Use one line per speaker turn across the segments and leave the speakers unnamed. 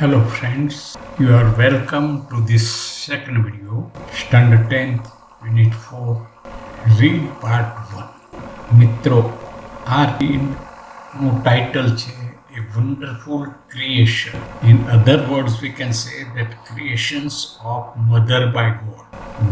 Hello friends, you are welcome to this second video, Standard 10th, Unit 4, Read Part 1. મિત્રો, આ રીડનું title છે A Wonderful Creation. In other words, we can say that creations of Mother by God.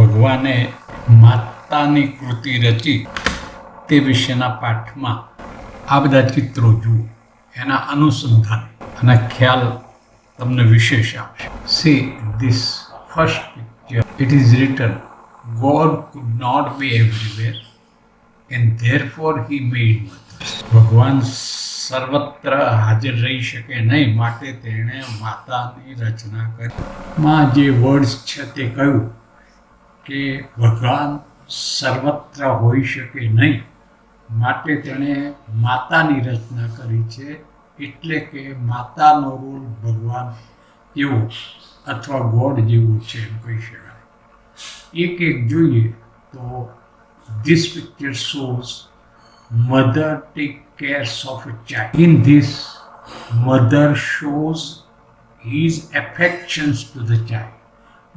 ભગવાને માતાની કૃતિ રચી તે વિશેના પાઠમાં આ બધા ચિત્રો જુઓ, એના અનુસંધાન અને ખ્યાલ તમને વિશેષ આપશે. See this first picture. It is written, God could not be everywhere and therefore he made mothers. ભગવાન સર્વત્ર હાજર રહી શકે નહીં, માટે તેણે માતાની રચના કરી. માં જે વર્ડ્સ છે તે કહ્યું કે ભગવાન સર્વત્ર હોઈ શકે નહીં, માટે તેણે માતાની રચના કરી છે. એટલે કે માતાનો રોલ ભગવાન જેવો અથવા ગોડ જેવો છે એમ કહી શકાય. એક જોઈએ તો this picture shows mother take cares of a child. In this mother shows his affections to the child.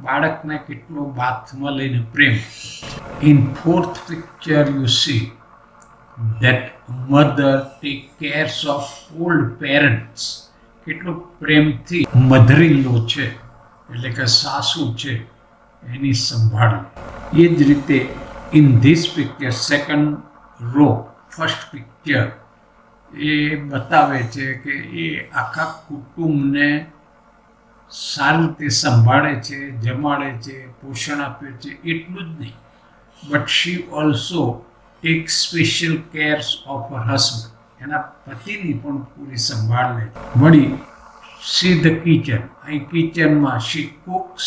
બાળકને કેટલો બાથમાં લઈને પ્રેમ. In fourth picture you see that mother take cares of old parents. કેટલો પ્રેમથી મધર-ઇન-લો છે એટલે કે સાસુ છે એની સંભાળ. એ જ રીતે in this picture second row first picture એ બતાવે છે કે એ આખા કુટુંબને સારી રીતે સંભાળે છે, જમાડે છે, પોષણ આપે છે. એટલું જ નહીં, but she also take special cares of her husband. એના પતિની પણ પૂરી સંભાળ લે. વળી સી ધ કિચન. અહીં કિચનમાં she cooks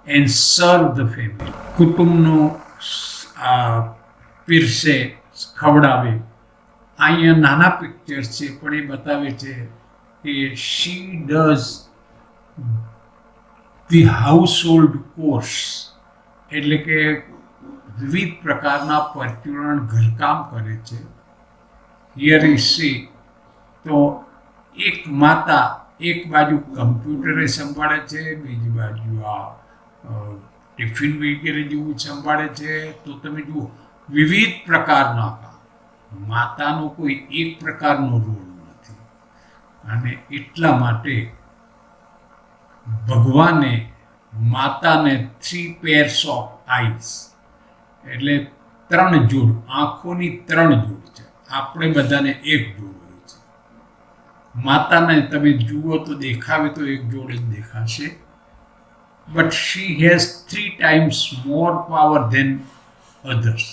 and serve the family. કુટુંબનો પીરસે, ખવડાવે. અહીંયા નાના પિક્ચર છે પણ એ બતાવે છે કે she does the household chores. એટલે કે વિવિધ પ્રકારના પરચુરણ ઘરકામ કરે છે. હિયર ઇઝ સી તો એક માતા એક બાજુ કમ્પ્યુટરે સંભાળે છે, બીજી બાજુ આ ટિફિન વગેરે જેવું સંભાળે છે. તો તમે જુઓ વિવિધ પ્રકારના કામ. માતાનો કોઈ એક પ્રકારનો રોલ નથી. અને એટલા માટે ભગવાને માતાને 3 pairs ઓફ આઈઝ એટલે 3 જોડ, આંખોની 3 જોડ છે. આપણે બધાને એક જોડ હોય છે. માતાને તમે જુઓ તો દેખાવે તો એક જોડ જ દેખાશે, but she has 3 times more power than others.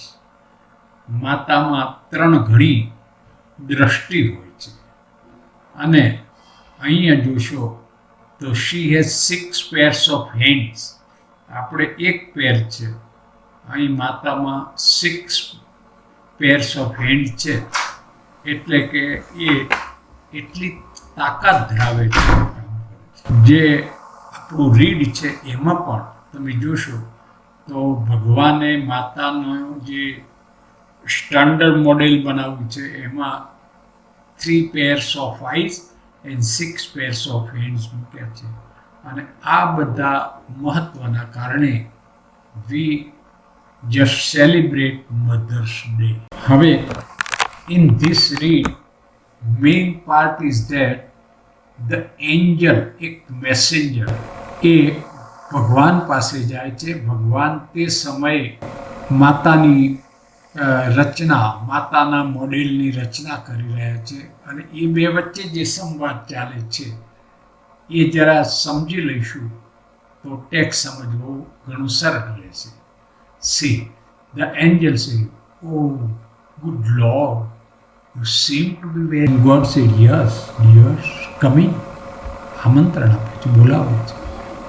માતામાં 3 ગણી દ્રષ્ટિ હોય છે. અને અહીંયા જોશો તો she has 6 pairs of hands. આપણે એક પેર છે, અહીં માતામાં 6 pairs ઓફ હેન્ડ છે. એટલે કે એ એટલી તાકાત ધરાવે છે. જે આપણું રીડ છે એમાં પણ તમે જોશો તો ભગવાને માતાનું જે સ્ટાન્ડર્ડ મોડેલ બનાવ્યું છે એમાં 3 pairs of eyes and 6 pairs of hands મૂક્યા છે. અને આ બધા મહત્ત્વના કારણે વી just celebrate Mother's Day. હવે in this read main part is that the angel, એક messenger, એ ભગવાન પાસે જાય છે. ભગવાન તે સમયે માતાની રચના, માતાના મોડેલની રચના કરી રહ્યા છે. અને એ બે વચ્ચે જે સંવાદ ચાલે છે એ જરા સમજી લઈશું તો ટેક્સ્ટ સમજવું ઘણું સરળ રહેશે. See, the angel said, "Oh, good Lord, you seem to be very..." And God said, "Yes, yes, come in." આમંત્રણ આપે છે, બોલાવે છે.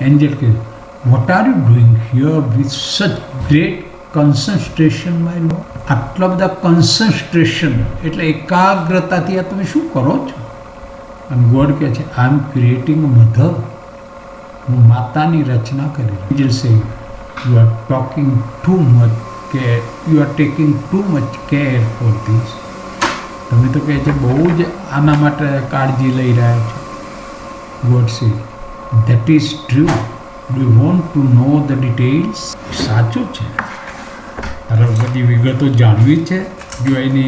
એન્જલ કહે, "What are you doing here with such great concentration, my Lord?" આટલા બધા concentration એટલે એકાગ્રતાથી આ તમે શું કરો છો? અને ગોડ કહે છે, "આઈ એમ ક્રિએટિંગ અ મધર." હું માતાની રચના કરી. એન્જલ સે, "You are talking too much care. You are taking too much care for this." તમે તો કહે છે બહુ જ આના માટે કાળજી લઈ રહ્યા છો. God said, That is true. Do you want to know the details? સાચું છે. તારે બધી વિગતો જાણવી છે જો એની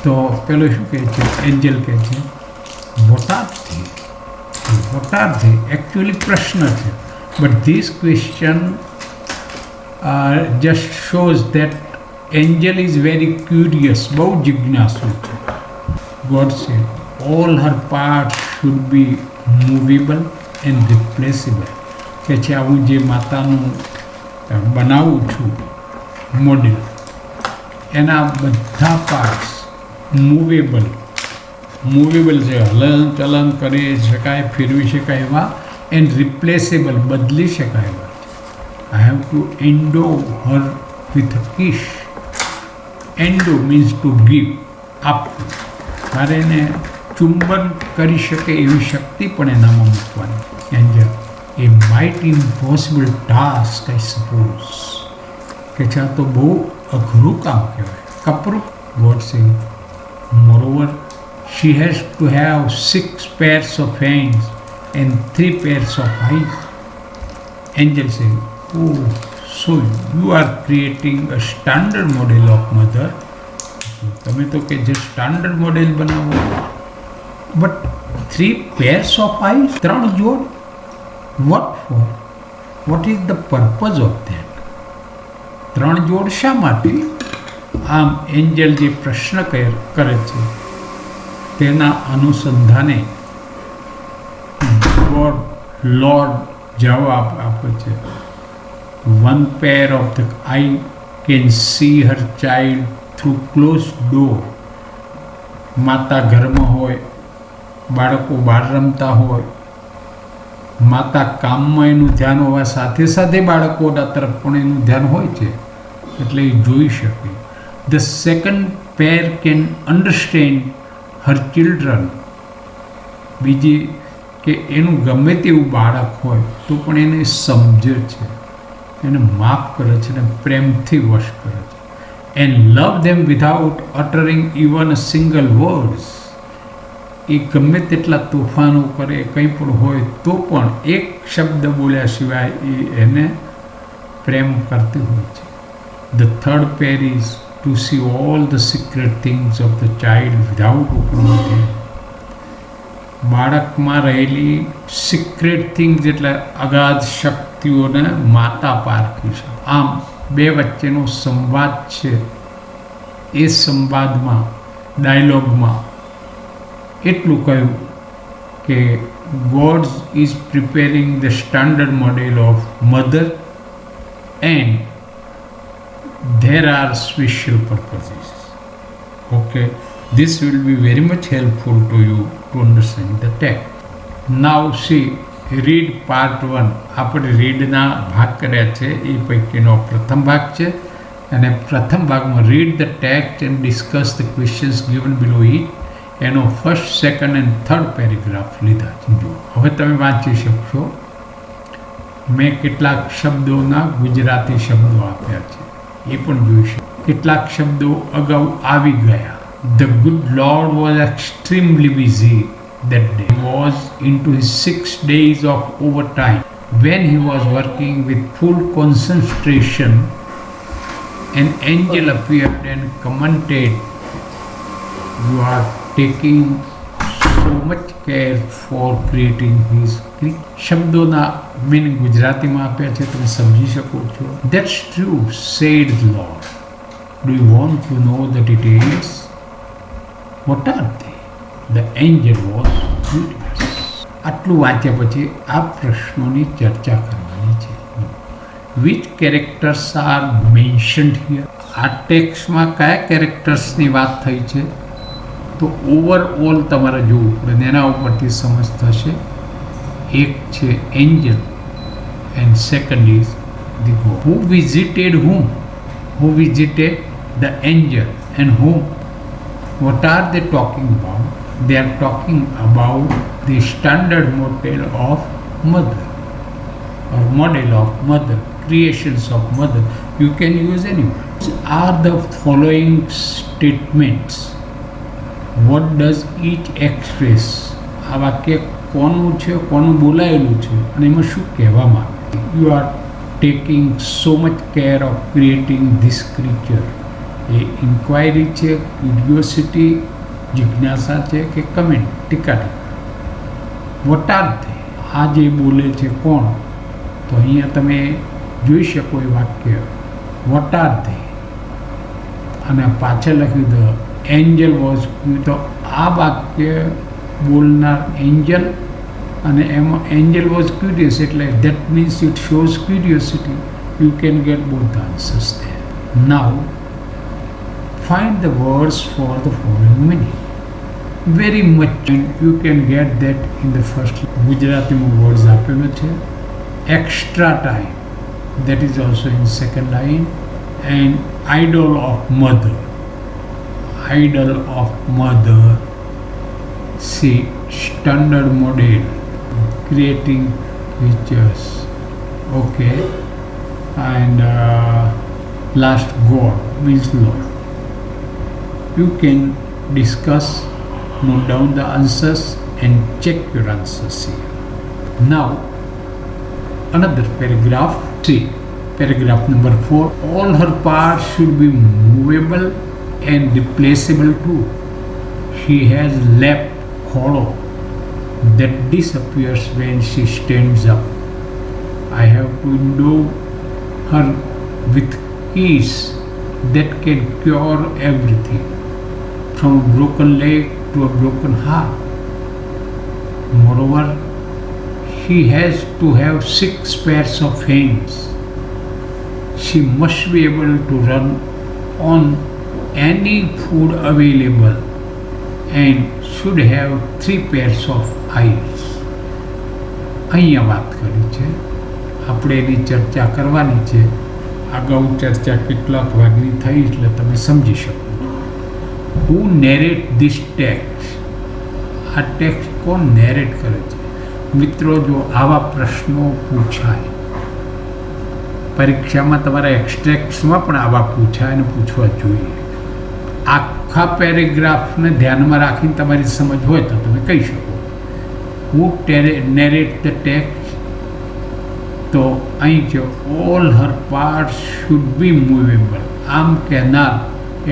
તો પેલો શું કહે છે એન્જલ કહે છે what are they actually પ્રશ્ન છે but this question just shows that angel is very curious બહુ જિજ્ઞાસુ છે. God said all her parts should be movable and replaceable કે છે હું જે માતાનું બનાવું છું મોડેલ એના બધા પાર્ટ્સ મૂવેબલ છે હલન ચલન કરી શકાય ફેરવી શકાય એવા એન્ડ રિપ્લેસેબલ બદલી શકાય એવા છે. I have to endow her with kiss. Endow means to give આપવું. મારે એને ચુંબન કરી શકે એવી શક્તિ પણ એનામાં મૂકવાની. એન્જલ એ માઇટ ઇમ્પોસિબલ ટાસ્ક આઈ સપોઝ કે છે આ તો બહુ અઘરું કામ કહેવાય. કપરું ગોડ સે મોરઓવર she has to have 6 pairs of hands and 3 pairs of eyes. Angel says, oh, so you are creating a standard model of mother. તમે તો કે જે સ્ટાન્ડર્ડ મોડેલ બનાવો બટ 3 pairs of eyes, 3 જોડ. what for? what is the purpose of that? 3 જોડ શા માટે? આમ એન્જલ જે પ્રશ્ન કરે છે તેના અનુસંધાને ગોડ લોર્ડ જવાબ આપે છે. 1 pair of the eye can see her child through closed door. માતા ઘરમાં હોય, બાળકો બહાર રમતા હોય, માતા કામમાં એનું ધ્યાન હોવા સાથે સાથે બાળકોના તરફ પણ એનું ધ્યાન હોય છે એટલે એ જોઈ શકે. The second pair can understand her children. બીજી કે એનું ગમે તેવું બાળક હોય તો પણ એને સમજે છે, એને માફ કરે છે અને પ્રેમથી વશ કરે છે. And love them without uttering even a single words. એ ગમે તેટલા તોફાનો કરે કંઈ પણ હોય તો પણ એક શબ્દ બોલ્યા સિવાય એ એને પ્રેમ કરતી હોય છે. The third pair is to see all the secret things of the child without opening them. બાળકમાં રહેલી સિક્રેટ થિંગ્સ એટલે અગાધ શક્તિઓને માતા પારખી છે. આમ બે વચ્ચેનો સંવાદ છે. એ સંવાદમાં ડાયલોગમાં એટલું કહ્યું કે God is preparing the standard model of mother and there are special purposes. Okay, this will be very much helpful to you to understand the text. Now see, read part 1. આપણે રીડના ભાગ કર્યા છે એ પૈકીનો પ્રથમ ભાગ છે અને પ્રથમ ભાગમાં read the text and discuss the questions given below it. એનો first, second and third paragraph લીધા છે. જો હવે તમે વાંચી શકશો. મેં કેટલાક શબ્દોના ગુજરાતી શબ્દો આપ્યા છે એ પણ જોઈશે. કેટલાક શબ્દો અગાઉ આવી ગયા. The good Lord was extremely busy that day. He was into his 6 days of overtime. When he was working with full concentration, an angel appeared and commented, "You are taking so much care for creating his creation." શબ્દોના mean ગુજરાતીમાં આપ્યા છે, તમે સમજી શકો છો. That's true, said the Lord. Do you want to know the details? What are they? The angel was curious. આટલું વાંચ્યા પછી આ પ્રશ્નોની ચર્ચા કરવાની છે. Which characters are mentioned here? આ ટેક્સ્ટમાં કયા કેરેક્ટર્સની વાત થઈ છે? તો ઓવરઓલ તમારે જોવું પડે, એના ઉપરથી સમજ થશે. એક છે Angel and second is the God. Who visited whom? Who visited the angel and whom? What are they talking about? They are talking about the standard model of mother or model of mother, creations of mother. You can use any. Are the following statements? What does each express? આ વાક્ય કોનું છે, કોનું બોલાયેલું છે અને એમાં શું કહેવામાં આવે. You are taking so much care of creating this creature. એ ઇન્ક્વાયરી છે, ક્યુરિયોસિટી, જિજ્ઞાસા છે કે કમેન્ટ, ટીકા ટીકા. What are they? આ જે બોલે છે કોણ? તો અહીંયા તમે જોઈ શકો એ વાક્ય વોટ આર ધે, અને પાછળ લખ્યું ધ એન્જલ વોઝ. તો આ વાક્ય બોલનાર એન્જલ, અને એમાં એન્જલ વોઝ ક્યુરિયસ, એટલે that means it shows curiosity. You can get both the answers there. Now find the words for the following meaning. Very much, and you can get that in the first. ગુજરાતીમાં words આપેલો છે. Extra time, that is also in second line. And idol of mother, idol of mother. See, standard model, creating pictures. Okay, and last God means Lord. You can discuss, note down the answers and check your answers here. Now, another paragraph. See, paragraph number 4. All her parts should be movable and replaceable too. She has left hollow that disappears when she stands up. I have to endow her with keys that can cure everything, from a broken leg to a broken heart. Moreover, she has to have 6 pairs of hands. She must be able to run on any food available and should have 3 pairs of eyes. અહીંયા વાત કરી છે, આપણે એની ચર્ચા કરવાની છે. અગાઉ ચર્ચા કેટલાક વાગની થઈ એટલે તમે સમજી શકો. Who narrate this text? આ ટેક્સ્ટ કોણ નેરેટ કરે છે? મિત્રો, જો આવા પ્રશ્નો પૂછાય પરીક્ષામાં, તમારા એક્સ્ટ્રેક્ટ્સમાં પણ આવા પૂછાય અને પૂછવા જોઈએ. આખા પેરેગ્રાફને ધ્યાનમાં રાખીને તમારી સમજ હોય તો તમે કહી શકો હુ નેરેટ ધ ટેક્સ્ટ. તો અહીં છે all her parts should be movable. આમ કહેનાર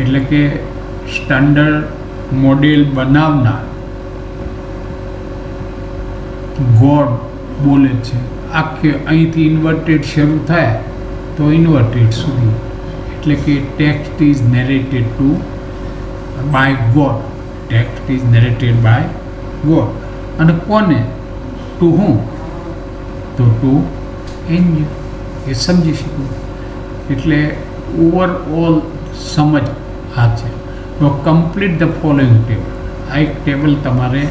એટલે કે સ્ટાન્ડર્ડ મોડેલ બનાવનાર ગોડ બોલે છે. આખે અહીંથી ઇન્વર્ટેડ શરૂ થાય તો ઇન્વર્ટેડ સુધી, એટલે કે text is narrated to by God. Text is narrated by God. અને કોને? ટુ હું? તો ટુ એન્જલ. એ સમજી શકું. એટલે ઓવરઓલ સમજ આ છે. તો કમ્પ્લીટ ધ ફોલોઈંગ ટેબલ. આ એક ટેબલ તમારે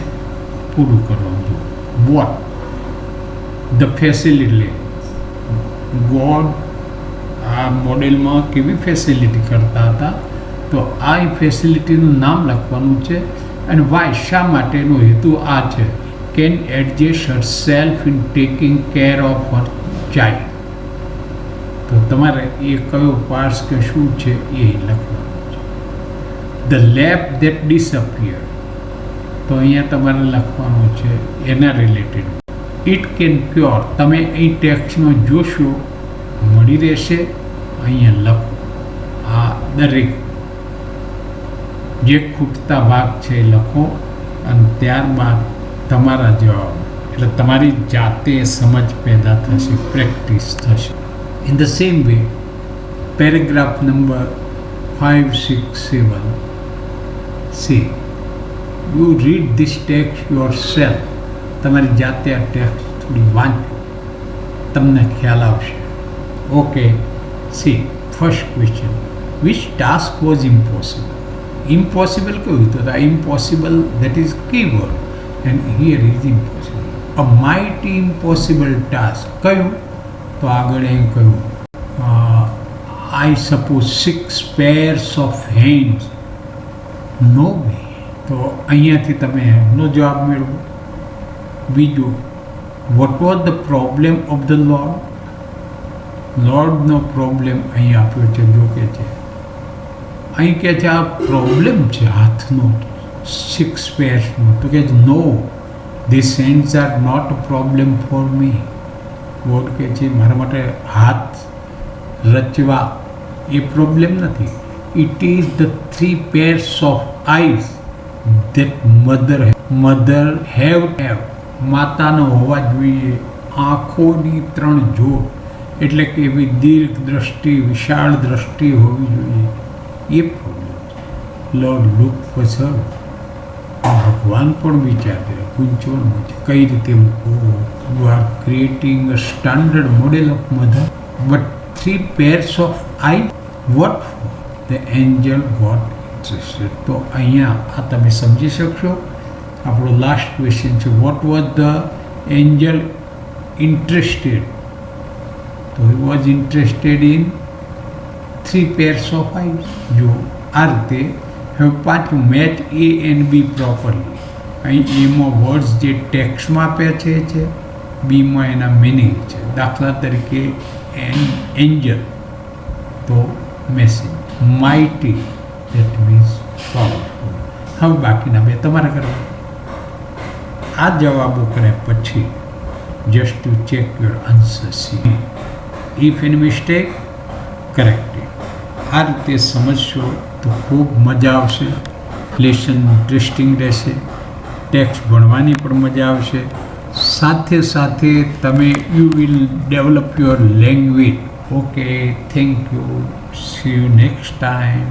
પૂરું કરવાનું છે. Vote the facility. ગોડ આ મોડેલમાં કેવી ફેસિલિટી કરતા હતા, તો આ ફેસિલિટીનું નામ લખવાનું છે. અને વાય, શા માટેનો હેતુ આ છે. Can adjust Har self in taking care of her child. તો તમારે એ કયો પાર્ટ્સ કે શું છે એ લખવાનું છે. The lap that disappear. તો અહીંયા તમારે લખવાનું છે એના રિલેટેડ. It can cure. તમે અહીં ટેક્સ્ટમાં જોશો, મળી રહેશે. અહીંયા લખો. આ દરેક જે ખૂટતા ભાગ છે એ લખો, અને ત્યારબાદ તમારા જવાબ, એટલે તમારી જાતે સમજ પેદા થશે, પ્રેક્ટિસ થશે. In the same way, paragraph number 5, 6, 7 see you read this text yourself. તમારી જાતે આ ટેક્સ્ટ થોડી વાંચો, તમને ખ્યાલ આવશે. Okay, see first question. Which task was impossible? Impossible કયું? તો impossible, that is keyword, and here is impossible. A mighty impossible task. કયું? તો આગળ એમ કહ્યું, I suppose 6 pairs of hands. No way. તો અહીંયાથી તમે એનો જવાબ મેળવો. બીજું, what was the problem of the Lord? લોર્ડનો પ્રોબ્લેમ અહીં આપ્યો છે. જો કે છે અહીં કે છે આ પ્રોબ્લેમ છે હાથનો 6 pairsનો. તો કે no, this hands are not a problem for me. God કહે છે મારા માટે હાથ રચવા એ પ્રોબ્લેમ નથી. It is the 3 pairs of eyes that mother have માતાનો હોવા જોઈએ આંખોની 3 જોડ, એટલે કે એવી દીર્ઘ દ્રષ્ટિ, વિશાળ દ્રષ્ટિ હોવી જોઈએ. એ પ્રોબ્લેમ છે. લોર્ડ લુક પછળ ભગવાન પણ વિચારते પૂંછવાનું છે કઈ રીતે મૂકવું. You are creating a standard model of mother, but 3 pairs of eye what the angel got interested. તો અહીંયા આ તમે સમજી શકશો. આપણો લાસ્ટ ક્વેશ્ચન છે what was the angel interested. તો he was interested in 3 pairs of eye. જો આ રીતે હવે પાછું match A and B properly. અહીં એમાં વર્ડ્સ જે ટેક્સ્ટમાં આપ્યા છે, બીમાં એના મિનિંગ છે. દાખલા તરીકે એન્જલ તો message, mighty that means powerful. હવે બાકીના બે તમારે કરવા. આ જવાબો કર્યા પછી just to check your answer C. If any mistake correct. આ રીતે સમજશો તો ખૂબ મજા આવશે. લેસન ઇન્ટરેસ્ટિંગ રહેશે. ટેક્સ્ટ ભણવાની પણ મજા આવશે. સાથે સાથે તમે you will develop your language. Okay, thank you. C you next time.